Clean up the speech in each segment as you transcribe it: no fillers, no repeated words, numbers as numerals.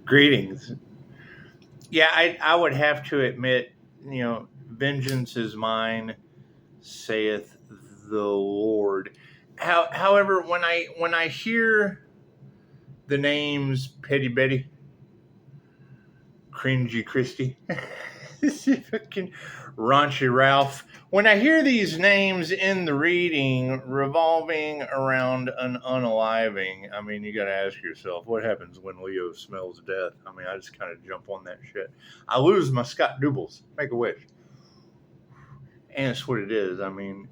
Greetings. Yeah, I would have to admit, vengeance is mine, saith the Lord. However, when I hear the names Petty Betty, Cringy Christie, fucking Raunchy Ralph, when I hear these names in the reading revolving around an unaliving, I mean, you got to ask yourself, what happens when Leo smells death? I mean, I just kind of jump on that shit. I lose my Scott Doubles, make a wish. And it's what it is. I mean,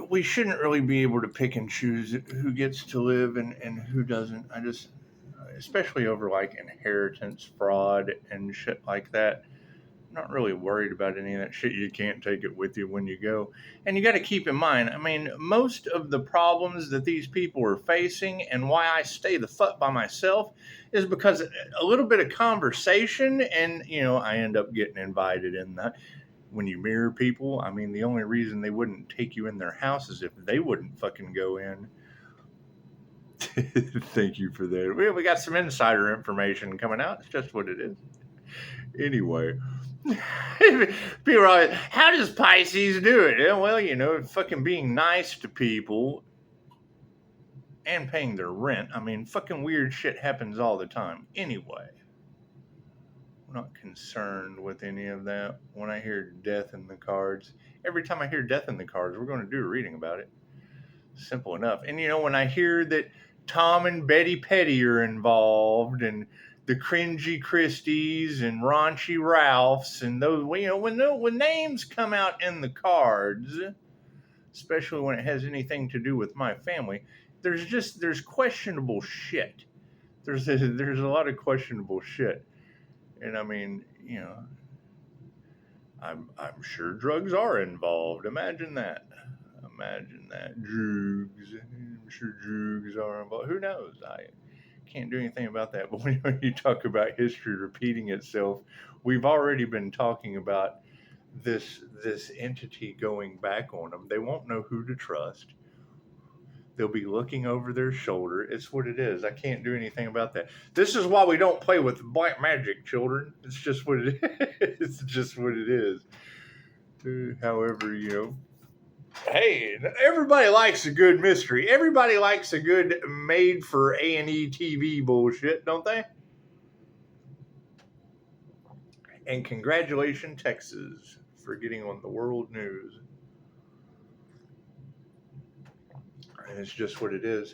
we shouldn't really be able to pick and choose who gets to live and who doesn't. Especially over like inheritance fraud and shit like that. I'm not really worried about any of that shit. You can't take it with you when you go. And you got to keep in mind, I mean, most of the problems that these people are facing and why I stay the fuck by myself is because a little bit of conversation and, I end up getting invited in that. When you mirror people, I mean, the only reason they wouldn't take you in their house is if they wouldn't fucking go in. Thank you for that. We got some insider information coming out. It's just what it is. Anyway, people are always, how does Pisces do it? Yeah, well, fucking being nice to people and paying their rent. I mean, fucking weird shit happens all the time. Anyway, I'm not concerned with any of that. When I hear death in the cards, every time I hear death in the cards, we're going to do a reading about it. Simple enough. And, when I hear that Tom and Betty Petty are involved and the Cringy Christies and Raunchy Ralphs and those, when names come out in the cards, especially when it has anything to do with my family, there's questionable shit. There's a lot of questionable shit. And I mean, I'm sure drugs are involved. Imagine that. Drugs. I'm sure drugs are involved. Who knows? I can't do anything about that. But when you talk about history repeating itself, we've already been talking about this entity going back on them. They won't know who to trust. They'll be looking over their shoulder. It's what it is. I can't do anything about that. This is why we don't play with black magic, children. It's just what it is. It's just what it is. However, hey, everybody likes a good mystery. Everybody likes a good made for A&E TV bullshit, don't they? And congratulations, Texas, for getting on the world news. And it's just what it is.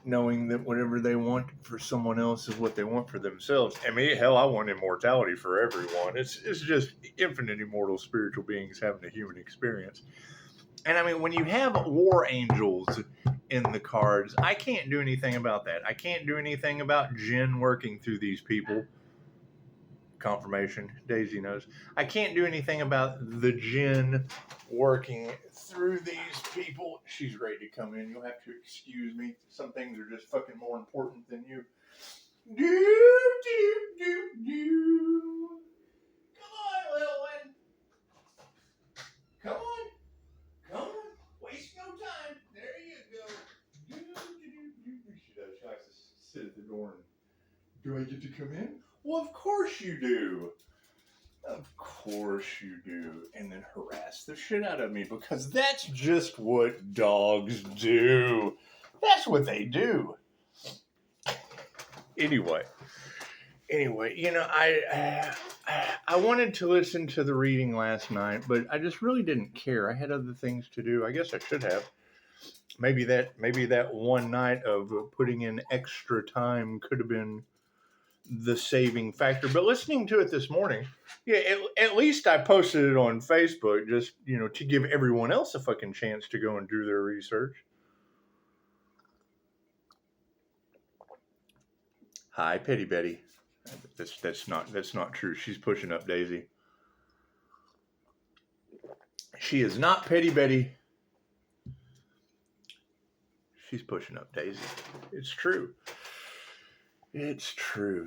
Knowing that whatever they want for someone else is what they want for themselves. I mean, hell, I want immortality for everyone. It's just infinite immortal spiritual beings having a human experience. And I mean, when you have war angels in the cards, I can't do anything about that. I can't do anything about Jinn working through these people. Confirmation, Daisy knows. I can't do anything about the Jinn working through these people. She's ready to come in. You'll have to excuse me. Some things are just fucking more important than you. Do. Come on, little one. Come on. Waste no time. There you go. She does. She likes to sit at the door and, do I get to come in? Well, of course you do. Of course you do. And then harass the shit out of me because that's just what dogs do. That's what they do. Anyway, I wanted to listen to the reading last night, but I just really didn't care. I had other things to do. I guess I should have. Maybe that one night of putting in extra time could have been the saving factor. But listening to it this morning, at least I posted it on Facebook just, to give everyone else a fucking chance to go and do their research. Hi, Petty Betty. That's not true. She's pushing up Daisy. She is not Petty Betty. She's pushing up Daisy. It's true.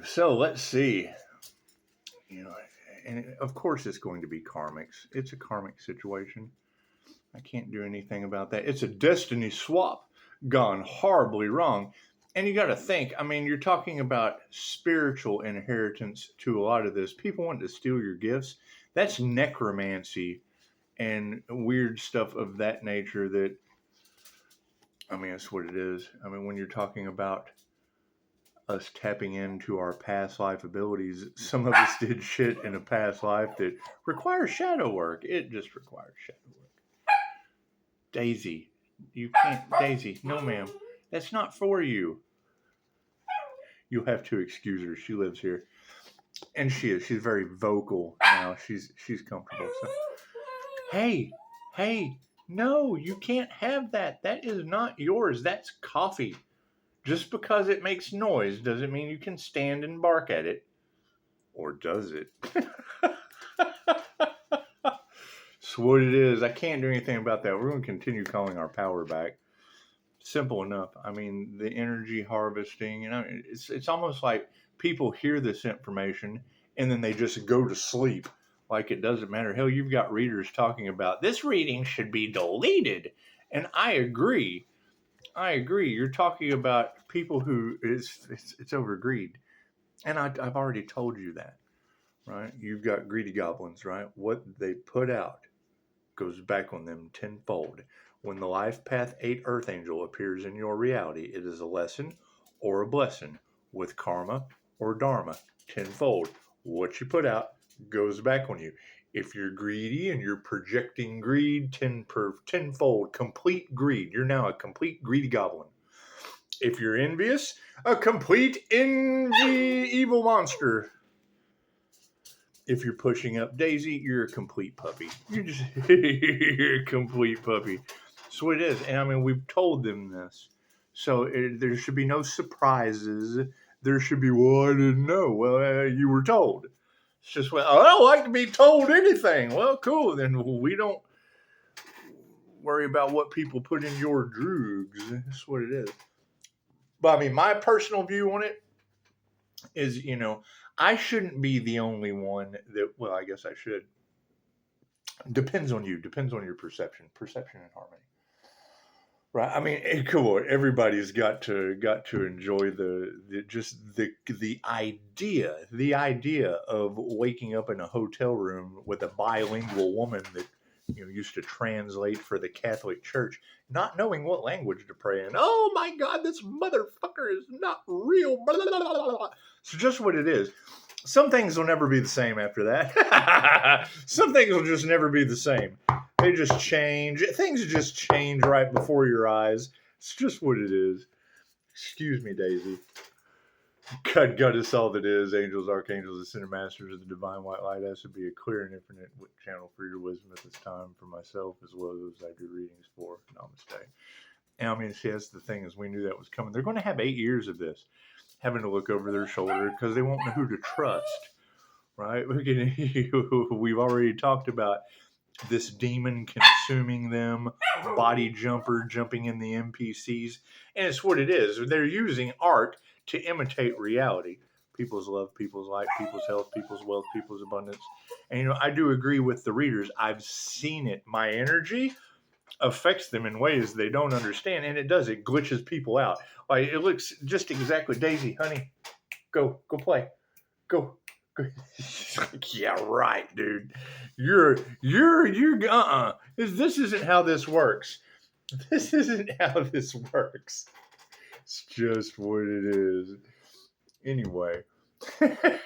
So let's see. And of course it's going to be karmics. It's a karmic situation. I can't do anything about that. It's a destiny swap gone horribly wrong. And you got to think, I mean, you're talking about spiritual inheritance to a lot of this. People want to steal your gifts. That's necromancy and weird stuff of that nature that, I mean, that's what it is. I mean, when you're talking about us tapping into our past life abilities, some of us did shit in a past life that requires shadow work. It just requires shadow work. Daisy, you can't, Daisy, no ma'am. That's not for you. You'll have to excuse her. She lives here. And she's very vocal now. She's comfortable. So. Hey, no, you can't have that. That is not yours. That's coffee. Just because it makes noise doesn't mean you can stand and bark at it. Or does it? It's what it is. I can't do anything about that. We're going to continue calling our power back. Simple enough. I mean, the energy harvesting, you know, it's almost like people hear this information and then they just go to sleep. Like it doesn't matter. Hell, you've got readers talking about this reading should be deleted. And I agree. You're talking about people who it's overgreed. And I've already told you that, right? You've got greedy goblins, right? What they put out goes back on them tenfold. When the Life Path 8 Archangel appears in your reality, it is a lesson or a blessing with karma or dharma tenfold. What you put out goes back on you. If you're greedy and you're projecting greed tenfold, complete greed, you're now a complete greedy goblin. If you're envious, a complete envy evil monster. If you're pushing up Daisy, you're a complete puppy. You're a complete puppy. That's what it is. And I mean, we've told them this. So there should be no surprises. There should be, well, I didn't know. Well, you were told. It's just, well, I don't like to be told anything. Well, cool. Then we don't worry about what people put in your drugs. That's what it is. But I mean, my personal view on it is, you know, I shouldn't be the only one that, well, I guess I should. Depends on you. Depends on your perception. Perception and harmony. Right? I mean, cool. Everybody's got to enjoy the idea of waking up in a hotel room with a bilingual woman that, you know, used to translate for the Catholic Church, not knowing what language to pray in. Oh my God, this motherfucker is not real. Blah, blah, blah, blah. It's just what it is. Some things will never be the same after that. Some things will just never be the same. They just change. Things just change right before your eyes. It's just what it is. Excuse me, Daisy. God is all that is. Angels, archangels, ascended masters of the divine white light. Has to be a clear and infinite channel for your wisdom at this time for myself as well as those I do readings for. Namaste. And I mean, see, that's the thing is we knew that was coming. They're going to have 8 years of this, having to look over their shoulder because they won't know who to trust, right? We've already talked about this demon consuming them, body jumper jumping in the NPCs. And it's what it is. They're using art to imitate reality. People's love, people's light, people's health, people's wealth, people's abundance. And, you know, I do agree with the readers. I've seen it. My energy affects them in ways they don't understand. And it does. It glitches people out. Like, it looks just exactly, Daisy, honey, go play. Go. Yeah, right, dude. This isn't how this works. This isn't how this works. It's just what it is. Anyway. I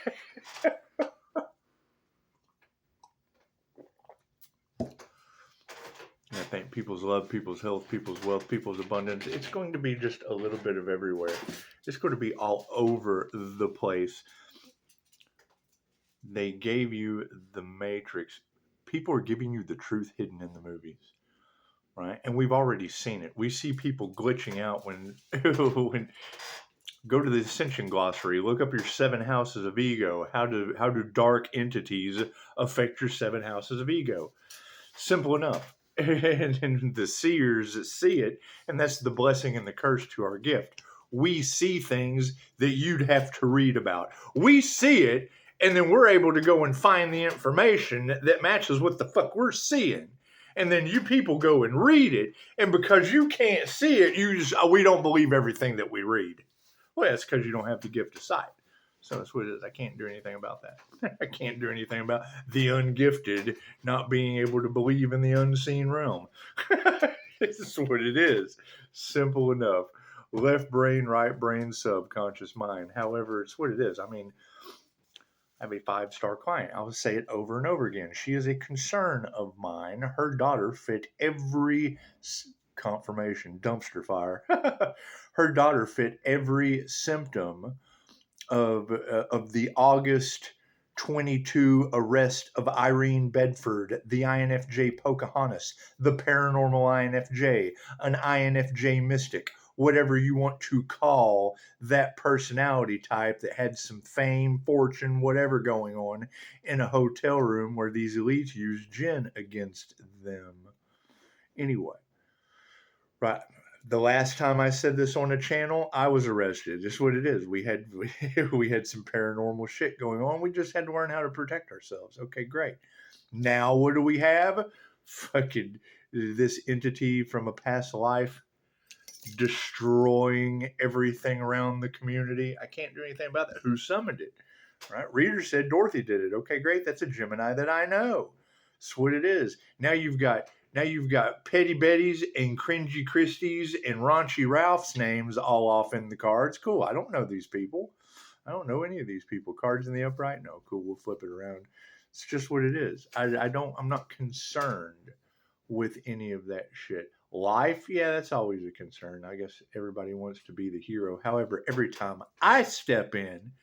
think people's love, people's health, people's wealth, people's abundance. It's going to be just a little bit of everywhere. It's going to be all over the place. They gave you the Matrix. People are giving you the truth hidden in the movies, right? And we've already seen it. We see people glitching out when go to the Ascension Glossary, look up your 7 houses of ego. How do dark entities affect your 7 houses of ego? Simple enough. And the seers see it, and that's the blessing and the curse to our gift. We see things that you'd have to read about. We see it, and then we're able to go and find the information that matches what the fuck we're seeing. And then you people go and read it, and because you can't see it, we don't believe everything that we read. Well, that's because you don't have the gift of sight. So that's what it is. I can't do anything about that. I can't do anything about the ungifted not being able to believe in the unseen realm. This is what it is. Simple enough. Left brain, right brain, subconscious mind. However, it's what it is. I mean, I have a 5-star client. I'll say it over and over again. She is a concern of mine. Her daughter fit every confirmation dumpster fire. Her daughter fit every symptom of the August 22 arrest of Irene Bedford, the INFJ Pocahontas, the paranormal INFJ, an INFJ mystic, whatever you want to call that personality type that had some fame, fortune, whatever going on in a hotel room where these elites use gin against them. Anyway, right. The last time I said this on a channel, I was arrested. Just what it is. We had we had some paranormal shit going on. We just had to learn how to protect ourselves. Okay, great. Now what do we have? Fucking this entity from a past life destroying everything around the community. I can't do anything about that. Who summoned it? Right? Reader said Dorothy did it. Okay, great. That's a Gemini that I know. That's what it is. Now you've got Petty Betty's and Cringy Christie's and Raunchy Ralph's names all off in the cards. Cool. I don't know these people. I don't know any of these people. Cards in the upright? No. Cool. We'll flip it around. It's just what it is. I'm not concerned with any of that shit. Life, yeah, that's always a concern. I guess everybody wants to be the hero. However, every time I step in,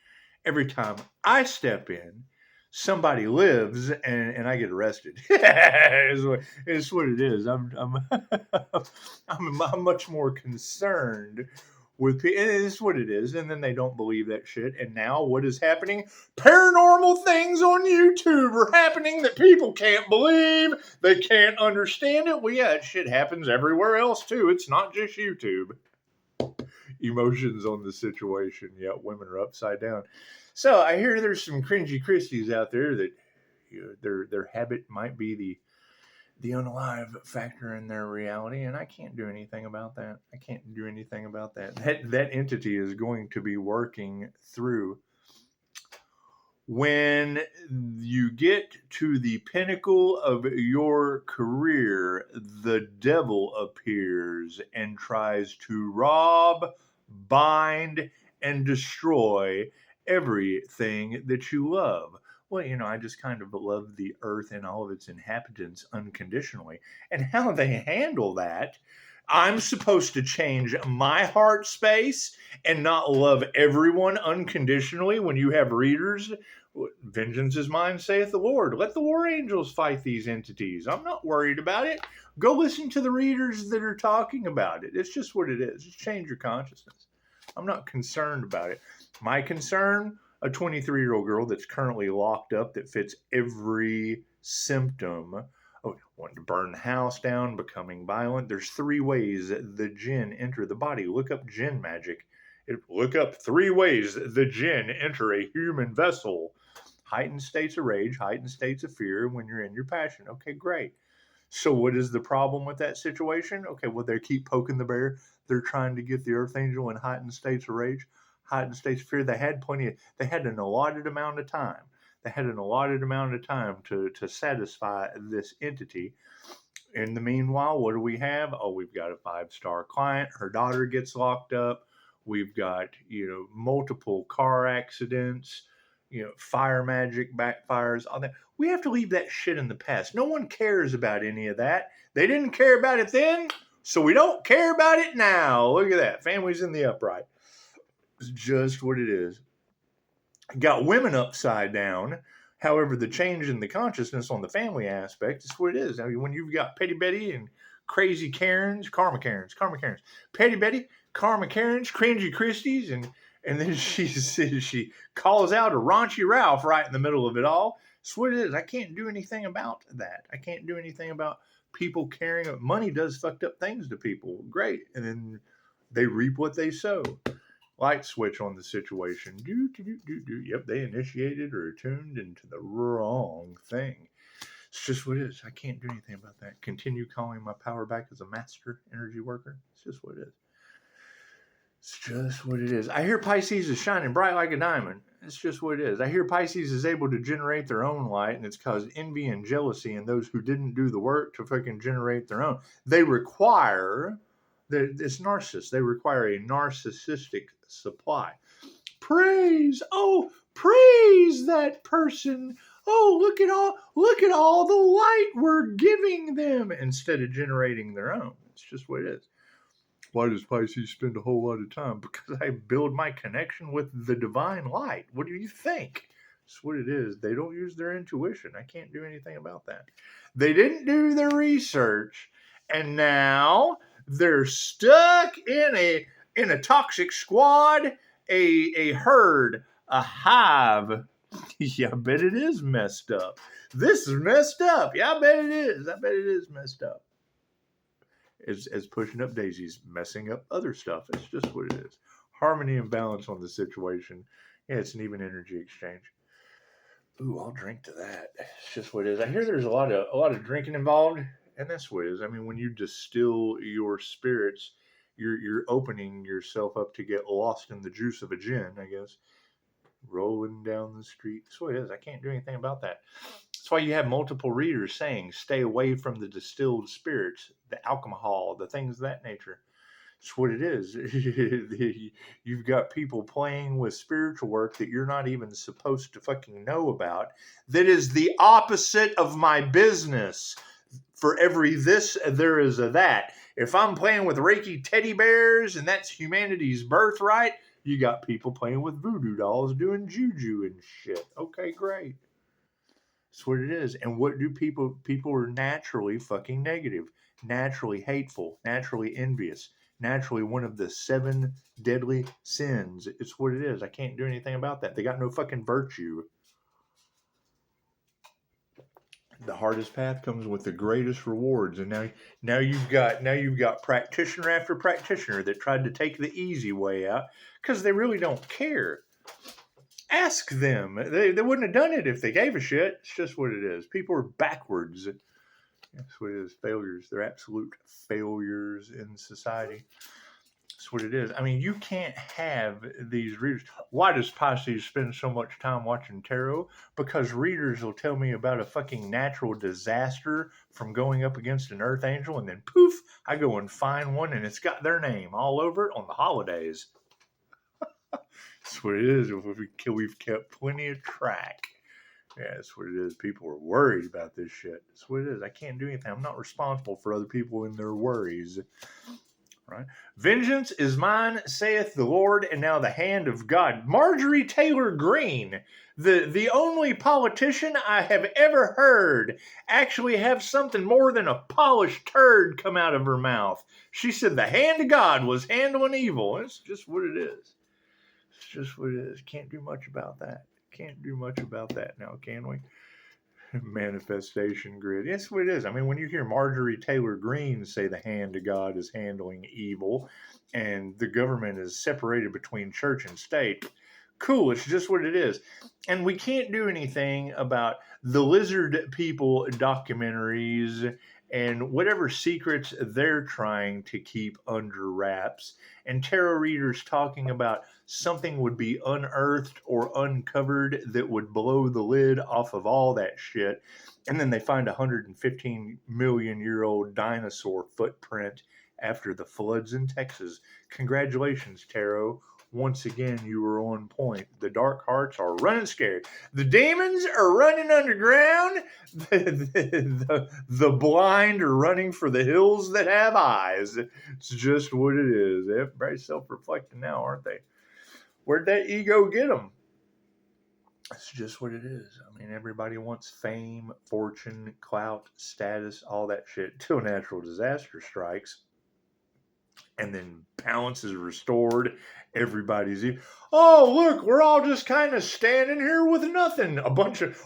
somebody lives and I get arrested. It's what it is. I'm much more concerned with people. It's what it is. And then they don't believe that shit. And now what is happening? Paranormal things on YouTube are happening that people can't believe. They can't understand it. Well, yeah, that shit happens everywhere else too. It's not just YouTube. Emotions on the situation. Yeah, women are upside down. So I hear there's some cringy Christies out there that their habit might be the unalive factor in their reality, and I can't do anything about that. I can't do anything about that. That entity is going to be working through. When you get to the pinnacle of your career, the devil appears and tries to rob, bind, and destroy everything that you love. Well, I just kind of love the earth and all of its inhabitants unconditionally. And how they handle that, I'm supposed to change my heart space and not love everyone unconditionally when you have readers. Vengeance is mine, saith the Lord. Let the war angels fight these entities. I'm not worried about it. Go listen to the readers that are talking about it. It's just what it is. Just change your consciousness. I'm not concerned about it. My concern, a 23-year-old girl that's currently locked up that fits every symptom. Wanting to burn the house down, becoming violent. There's 3 ways the jinn enter the body. Look up jinn magic. Look up 3 ways the jinn enter a human vessel. Heightened states of rage, heightened states of fear when you're in your passion. Okay, great. So what is the problem with that situation? Okay, well, they keep poking the bear. They're trying to get the earth angel in heightened states of rage, heightened states of fear. They had an allotted amount of time. They had an allotted amount of time to satisfy this entity. In the meanwhile, what do we have? Oh, we've got a 5-star client. Her daughter gets locked up. We've got, multiple car accidents, fire magic backfires, all that. We have to leave that shit in the past. No one cares about any of that. They didn't care about it then, so we don't care about it now. Look at that. Families in the upright. It's just what it is. Got women upside down. However, the change in the consciousness on the family aspect is what it is. I mean, when you've got Petty Betty and crazy Karens, Karma Karens, Petty Betty, Karma Karens, cringy Christies, and then she calls out a raunchy Ralph right in the middle of it all. That's what it is. I can't do anything about that. I can't do anything about people caring. Money does fucked up things to people. Great. And then they reap what they sow. Light switch on the situation. Yep, they initiated or attuned into the wrong thing. It's just what it is. I can't do anything about that. Continue calling my power back as a master energy worker. It's just what it is. It's just what it is. I hear Pisces is shining bright like a diamond. It's just what it is. I hear Pisces is able to generate their own light, and it's caused envy and jealousy in those who didn't do the work to fucking generate their own. They require, it's narcissists. They require a narcissistic supply. Praise, oh, praise that person. Oh, look at all the light we're giving them instead of generating their own. It's just what it is. Why does Pisces spend a whole lot of time? Because I build my connection with the divine light. What do you think? That's what it is. They don't use their intuition. I can't do anything about that. They didn't do their research, and now they're stuck in a toxic squad, a herd, a hive. Yeah, I bet it is messed up. This is messed up. Yeah, I bet it is. I bet it is messed up. As pushing up daisies, messing up other stuff. It's just what it is. Harmony and balance on the situation. Yeah, it's an even energy exchange. Ooh, I'll drink to that. It's just what it is. I hear there's a lot of drinking involved, and that's what it is. I mean, when you distill your spirits, you're opening yourself up to get lost in the juice of a gin, I guess. Rolling down the street. That's what it is. I can't do anything about that. That's why you have multiple readers saying, stay away from the distilled spirits, the alcohol, the things of that nature. That's what it is. You've got people playing with spiritual work that you're not even supposed to fucking know about. That is the opposite of my business. For every this, there is a that. If I'm playing with Reiki teddy bears and that's humanity's birthright, you got people playing with voodoo dolls doing juju and shit. Okay, great. That's what it is. And what do people are naturally fucking negative, naturally hateful, naturally envious, naturally one of the 7 deadly sins. It's what it is. I can't do anything about that. They got no fucking virtue. The hardest path comes with the greatest rewards. And now you've got practitioner after practitioner that tried to take the easy way out because they really don't care. Ask them. They wouldn't have done it if they gave a shit. It's just what it is. People are backwards. That's what it is. Failures. They're absolute failures in society. That's what it is. I mean, you can't have these readers. Why does Pisces spend so much time watching tarot? Because readers will tell me about a fucking natural disaster from going up against an earth angel, and then poof, I go and find one, and it's got their name all over it on the holidays. That's what it is. We've kept plenty of track. Yeah, that's what it is. People are worried about this shit. That's what it is. I can't do anything. I'm not responsible for other people and their worries. Right? Vengeance is mine, saith the Lord, and now the hand of God. Marjorie Taylor Greene, the only politician I have ever heard actually have something more than a polished turd come out of her mouth. She said the hand of God was handling evil. It's just what it is. It's just what it is. Can't do much about that. Can't do much about that now, can we? Manifestation grid. Yes, what it is. I mean, when you hear Marjorie Taylor Greene say the hand of God is handling evil and the government is separated between church and state, cool, it's just what it is. And we can't do anything about the lizard people documentaries and whatever secrets they're trying to keep under wraps, and tarot readers talking about something would be unearthed or uncovered that would blow the lid off of all that shit, and then they find a 115 million year old dinosaur footprint after the floods in Texas. Congratulations, tarot. Once again, you were on point. The dark hearts are running scared. The demons are running underground. The blind are running for the hills that have eyes. It's just what it is. They're very self-reflecting now, aren't they? Where'd that ego get them? It's just what it is. I mean, everybody wants fame, fortune, clout, status, all that shit till natural disaster strikes. And then balance is restored. Everybody's, oh, look, we're all just kind of standing here with nothing.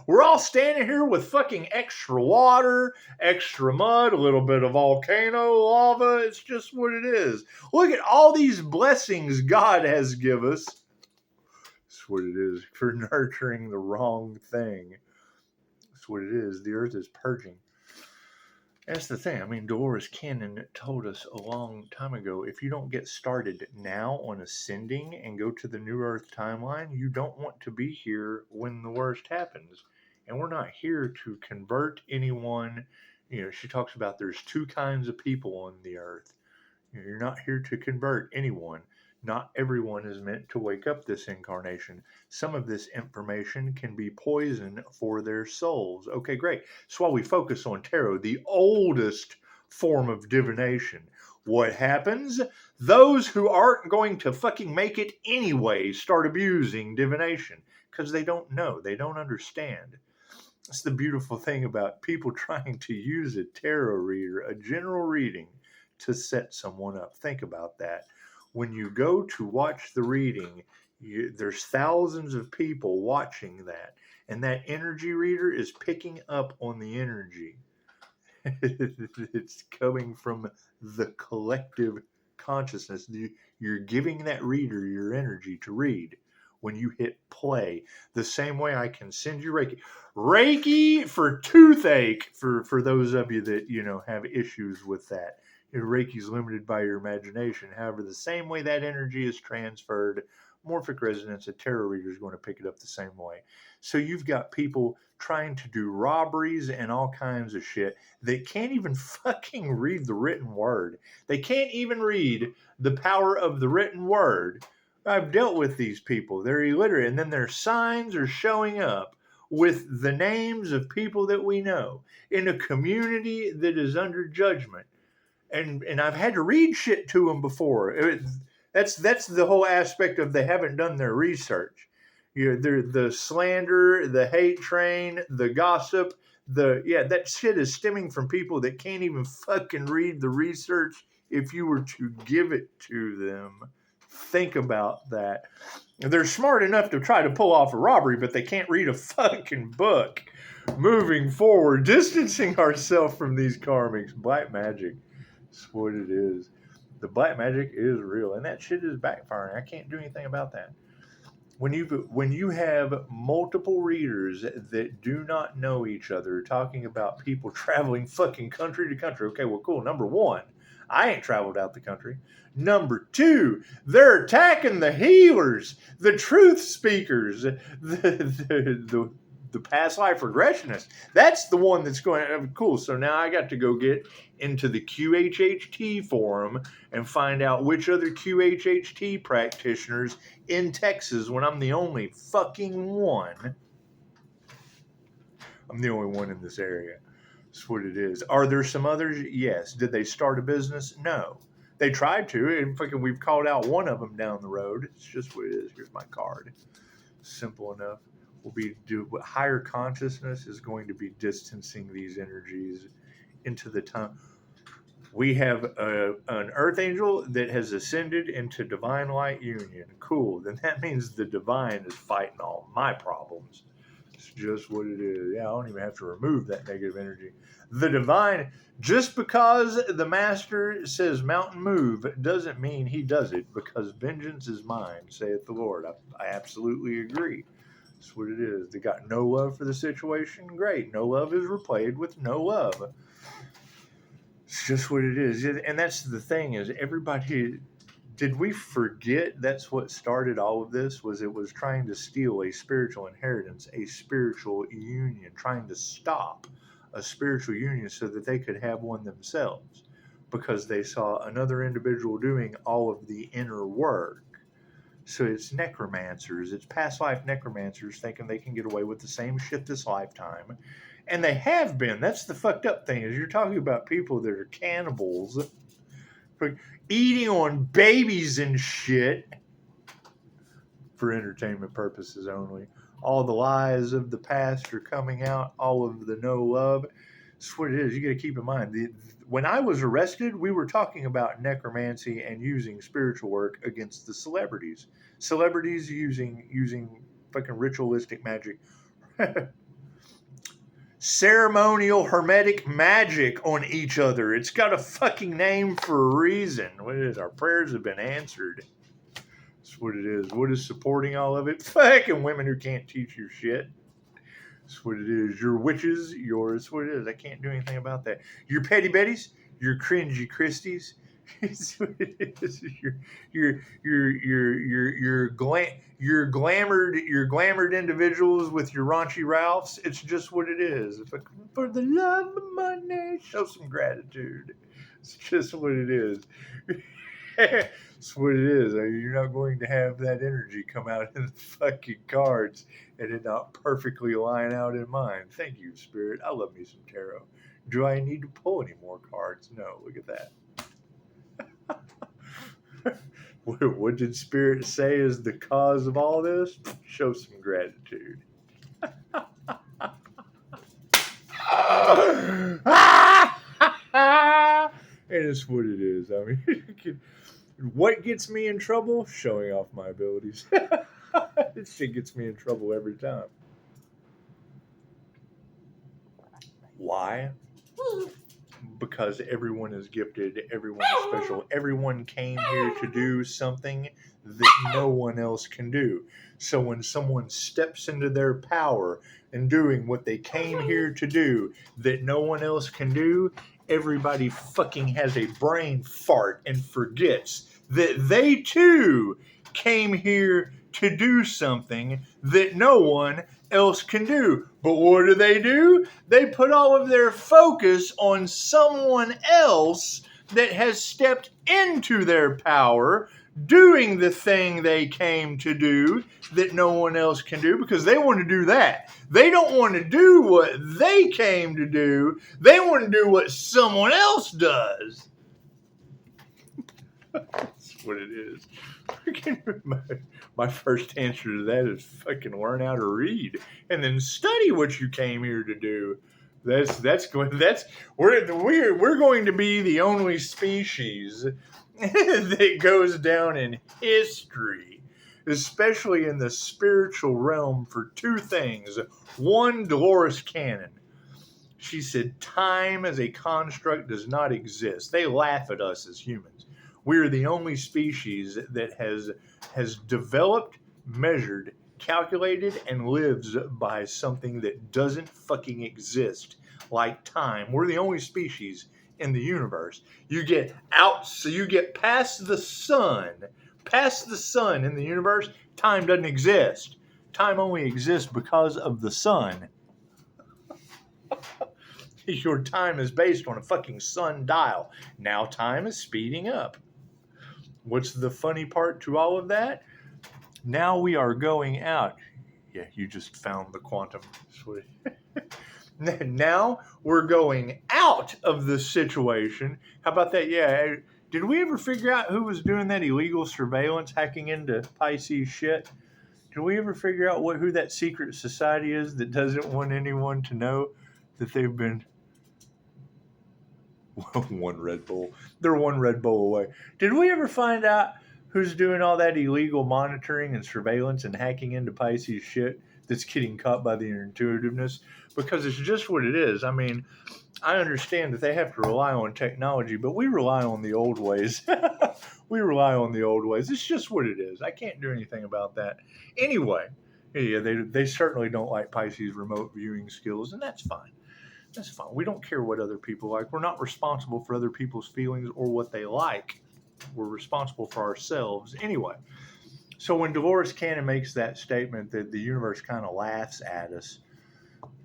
We're all standing here with fucking extra water, extra mud, a little bit of volcano lava. It's just what it is. Look at all these blessings God has given us. That's what it is for nurturing the wrong thing. That's what it is. The earth is purging. That's the thing. I mean, Dolores Cannon told us a long time ago, if you don't get started now on ascending and go to the New Earth timeline, you don't want to be here when the worst happens. And we're not here to convert anyone. She talks about there's two kinds of people on the earth. You're not here to convert anyone. Not everyone is meant to wake up this incarnation. Some of this information can be poison for their souls. Okay, great. So while we focus on tarot, the oldest form of divination, what happens? Those who aren't going to fucking make it anyway start abusing divination because they don't know, they don't understand. That's the beautiful thing about people trying to use a tarot reader, a general reading, to set someone up. Think about that. When you go to watch the reading, there's thousands of people watching that, and that energy reader is picking up on the energy. It's coming from the collective consciousness. You're giving that reader your energy to read when you hit play. The same way I can send you Reiki. Reiki for toothache, for those of you that, have issues with that. Reiki's limited by your imagination. However, the same way that energy is transferred, morphic resonance, a tarot reader is going to pick it up the same way. So you've got people trying to do robberies and all kinds of shit. They can't even fucking read the written word. They can't even read the power of the written word. I've dealt with these people. They're illiterate, and then their signs are showing up with the names of people that we know in a community that is under judgment. And I've had to read shit to them before. That's the whole aspect of they haven't done their research. The slander, the hate train, the gossip, that shit is stemming from people that can't even fucking read the research if you were to give it to them. Think about that. They're smart enough to try to pull off a robbery, but they can't read a fucking book. Moving forward, distancing ourselves from these karmics. Black magic. That's what it is. The black magic is real, and that shit is backfiring. I can't do anything about that. When you have multiple readers that do not know each other talking about people traveling fucking country to country. Okay, well, cool. Number one, I ain't traveled out the country. Number two, they're attacking the healers, the truth speakers, the past life regressionists. That's the one that's going, cool. So now I got to go get into the QHHT forum and find out which other QHHT practitioners in Texas, when I'm the only fucking one. I'm the only one in this area. That's what it is. Are there some others? Yes. Did they start a business? No. They tried to, and fucking we've called out one of them down the road. It's just what it is. Here's my card. Simple enough. Higher consciousness is going to be distancing these energies into the time. We have an earth angel that has ascended into divine light union. Cool. Then that means the divine is fighting all my problems. It's just what it is. Yeah, I don't even have to remove that negative energy. The divine, just because the master says mountain move, doesn't mean he does it, because vengeance is mine, saith the Lord. I absolutely agree. That's what it is. They got no love for the situation. Great. No love is replayed with no love. It's just what it is. And that's the thing, is everybody, did we forget that's what started all of this? It was trying to steal a spiritual inheritance, a spiritual union, trying to stop a spiritual union so that they could have one themselves, because they saw another individual doing all of the inner work. So it's necromancers, it's past life necromancers thinking they can get away with the same shit this lifetime. And they have been. That's the fucked up thing, is you're talking about people that are cannibals, eating on babies and shit for entertainment purposes only. All the lies of the past are coming out, all of the no love. That's what it is. You got to keep in mind, when I was arrested, we were talking about necromancy and using spiritual work against the celebrities. Celebrities using fucking ritualistic magic. Ceremonial hermetic magic on each other. It's got a fucking name for a reason. What it is? Our prayers have been answered. That's what it is. What is supporting all of it? Fucking women who can't teach you shit. That's what it is. Your witches, yours. What it is. I can't do anything about that. Your petty betties, your cringy Christies. It's what it is. Your glamored individuals with your raunchy Ralphs. It's just what it is. For the love of money, show some gratitude. It's just what it is. That's what it is. You're not going to have that energy come out in the fucking cards and it not perfectly line out in mine. Thank you, Spirit. I love me some tarot. Do I need to pull any more cards? No. Look at that. What did Spirit say is the cause of all this? Show some gratitude. And it's what it is. I mean, what gets me in trouble? Showing off my abilities. This shit gets me in trouble every time. Why? Because everyone is gifted, everyone is special, everyone came here to do something that no one else can do. So when someone steps into their power and doing what they came here to do that no one else can do, everybody fucking has a brain fart and forgets that they too came here to do something that no one else can do. But what do? They put all of their focus on someone else that has stepped into their power, doing the thing they came to do that no one else can do, because they want to do that. They don't want to do what they came to do. They want to do what someone else does. That's what it is. My first answer to that is fucking learn how to read and then study what you came here to do. We're going to be the only species that goes down in history, especially in the spiritual realm, for two things. One, Dolores Cannon. She said time as a construct does not exist. They laugh at us as humans. We're the only species that has developed, measured, calculated, and lives by something that doesn't fucking exist, like time. We're the only species in the universe. You get out, so you get past the sun in the universe, time doesn't exist. Time only exists because of the sun. Your time is based on a fucking sun dial. Now time is speeding up. What's the funny part to all of that? Now we are going out. Yeah, you just found the quantum. Now we're going out of the situation. How about that? Yeah. Did we ever figure out who was doing that illegal surveillance, hacking into Pisces shit? Did we ever figure out who that secret society is that doesn't want anyone to know that they've been... One Red Bull. They're one Red Bull away. Did we ever find out who's doing all that illegal monitoring and surveillance and hacking into Pisces shit that's getting caught by their intuitiveness? Because it's just what it is. I mean, I understand that they have to rely on technology, but we rely on the old ways. We rely on the old ways. It's just what it is. I can't do anything about that. Anyway, yeah, they certainly don't like Pisces remote viewing skills, and that's fine. That's fine. We don't care what other people like. We're not responsible for other people's feelings or what they like. We're responsible for ourselves. Anyway, so when Dolores Cannon makes that statement that the universe kind of laughs at us,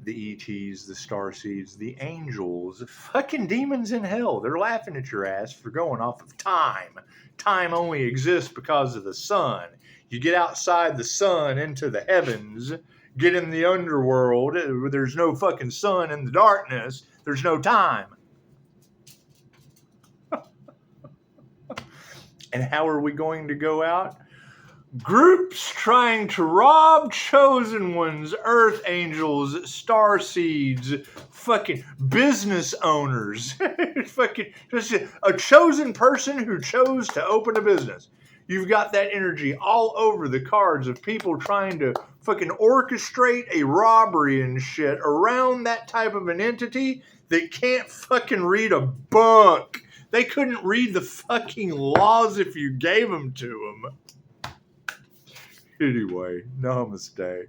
the ETs, the starseeds, the angels, fucking demons in hell, they're laughing at your ass for going off of time. Time only exists because of the sun. You get outside the sun into the heavens, get in the underworld, there's no fucking sun in the darkness, there's no time. And how are we going to go out? Groups trying to rob chosen ones, earth angels, star seeds, fucking business owners. Fucking just a chosen person who chose to open a business. You've got that energy all over the cards of people trying to fucking orchestrate a robbery and shit around that type of an entity that can't fucking read a book. They couldn't read the fucking laws if you gave them to them. Anyway, namaste.